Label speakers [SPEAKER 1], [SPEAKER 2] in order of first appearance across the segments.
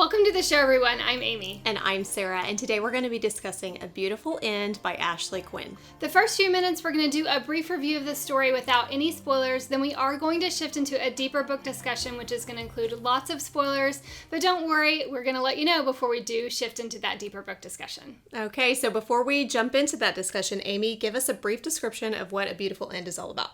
[SPEAKER 1] Welcome to the show, everyone. I'm Amy.
[SPEAKER 2] And I'm Sarah, and today we're going to be discussing A Beautiful End by Ashley Quinn.
[SPEAKER 1] The first few minutes, we're going to do a brief review of the story without any spoilers. Then we are going to shift into a deeper book discussion, which is going to include lots of spoilers. But don't worry, we're going to let you know before we do shift into that deeper book discussion.
[SPEAKER 2] Okay, so before we jump into that discussion, Amy, give us a brief description of what A Beautiful End is all about.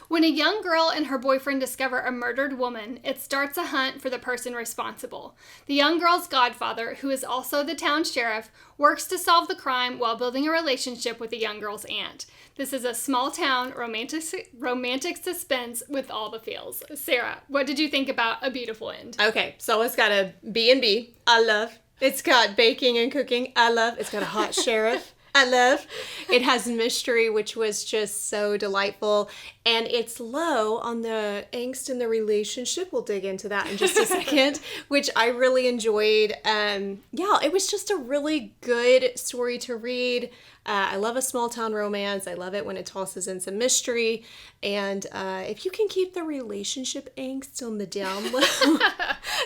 [SPEAKER 1] When a young girl and her boyfriend discover a murdered woman, it starts a hunt for the person responsible. The young girl's godfather, who is also the town sheriff, works to solve the crime while building a relationship with the young girl's aunt. This is a small town romantic suspense with all the feels. Sarah, what did you think about A Beautiful End?
[SPEAKER 2] Okay, so it's got a B&B, I love. It's got baking and cooking, I love. It's got a hot sheriff, I love. It has mystery, which was just so delightful. And it's low on the angst in the relationship. We'll dig into that in just a second, which I really enjoyed. It was just a really good story to read. I love a small town romance. I love it when it tosses in some mystery. And if you can keep the relationship angst on the down low,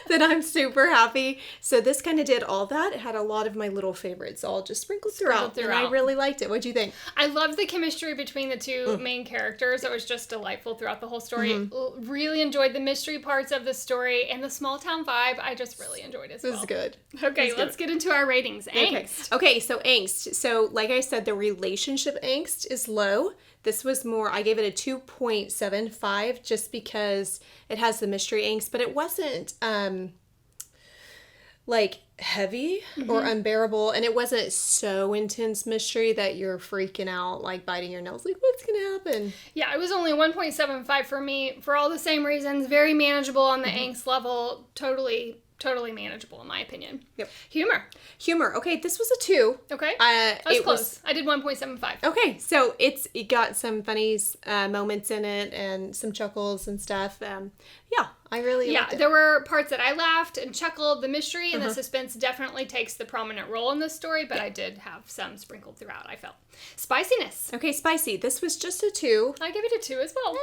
[SPEAKER 2] then I'm super happy. So this kind of did all that. It had a lot of my little favorites all just sprinkled throughout. And I really liked it. What'd you think?
[SPEAKER 1] I loved the chemistry between the two main characters. It was just delightful throughout the whole story. Mm-hmm. Really enjoyed the mystery parts of the story and the small town vibe. I just really enjoyed as well.
[SPEAKER 2] This is good.
[SPEAKER 1] Okay, let's get into our ratings. Angst.
[SPEAKER 2] Okay, so angst. So like I said, the relationship angst is low. This was more, I gave it a 2.75 just because it has the mystery angst, but it wasn't like heavy or unbearable, and it wasn't so intense mystery that you're freaking out, like biting your nails, like what's gonna happen?
[SPEAKER 1] Yeah, it was only 1.75 for me for all the same reasons. Very manageable on the angst level. Totally manageable in my opinion.
[SPEAKER 2] Yep.
[SPEAKER 1] Humor.
[SPEAKER 2] Okay, this was a 2.
[SPEAKER 1] Okay. That was close. I did 1.75.
[SPEAKER 2] Okay, so it got some funny moments in it and some chuckles and stuff. I really liked it.
[SPEAKER 1] There were parts that I laughed and chuckled. The mystery and the suspense definitely takes the prominent role in this story, but I did have some sprinkled throughout, I felt. Spiciness.
[SPEAKER 2] Okay, spicy. This was just a 2.
[SPEAKER 1] I give it a 2 as well.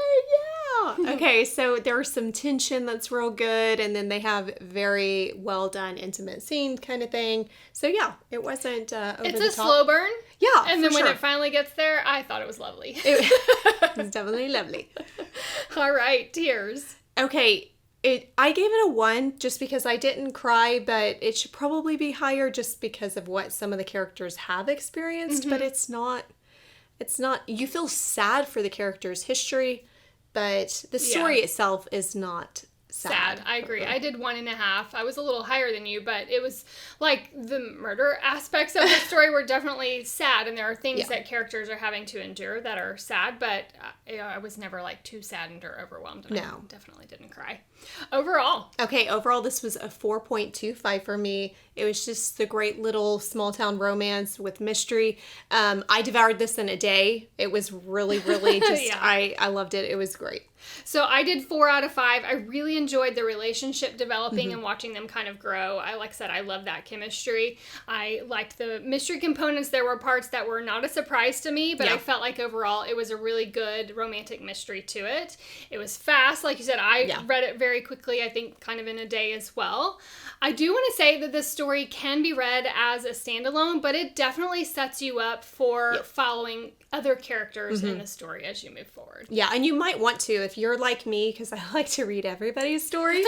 [SPEAKER 2] Yeah. Okay, so there was some tension that's real good, and then they have very well done intimate scene kind of thing. So yeah, it wasn't over the top.
[SPEAKER 1] It's a slow burn.
[SPEAKER 2] Yeah,
[SPEAKER 1] and then when it finally gets there, I thought it was lovely.
[SPEAKER 2] It was definitely lovely.
[SPEAKER 1] All right, tears.
[SPEAKER 2] Okay. I gave it a 1 just because I didn't cry, but it should probably be higher just because of what some of the characters have experienced, but it's not, you feel sad for the character's history, but the story itself is not sad.
[SPEAKER 1] I agree. I did 1.5. I was a little higher than you, but it was like the murder aspects of the story were definitely sad, and there are things that characters are having to endure that are sad, but I was never like too saddened or overwhelmed.
[SPEAKER 2] No.
[SPEAKER 1] I definitely didn't cry. Overall,
[SPEAKER 2] this was a 4.25 for me. It was just the great little small town romance with mystery. I devoured this in a day. It was really just, I loved it. It was great.
[SPEAKER 1] So I did 4 out of 5. I really enjoyed the relationship developing and watching them kind of grow. Like I said, I love that chemistry. I liked the mystery components. There were parts that were not a surprise to me, but I felt like overall it was a really good romantic mystery to it. It was fast. Like you said, I read it very quickly, I think kind of in a day as well. I do want to say that this story can be read as a standalone, but it definitely sets you up for following other characters in the story as you move forward.
[SPEAKER 2] Yeah, and you might want to, if you're like me, because I like to read everybody's story,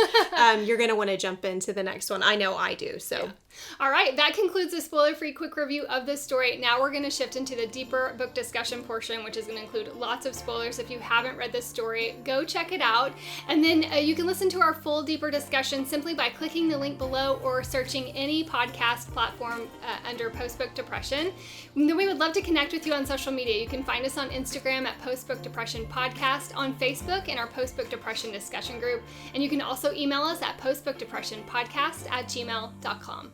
[SPEAKER 2] you're going to want to jump into the next one. I know I do, so. Yeah.
[SPEAKER 1] All right, that concludes the spoiler-free quick review of this story. Now we're going to shift into the deeper book discussion portion, which is going to include lots of spoilers. If you haven't read this story, go check it out. And then you can listen to our full deeper discussion simply by clicking the link below or searching any podcast platform under Post-Book Depression. And then we would love to connect with you on social media. You can find us on Instagram at Post-Book Depression Podcast, on Facebook in our Post-Book Depression discussion group, and you can also email us at postbookdepressionpodcast@gmail.com.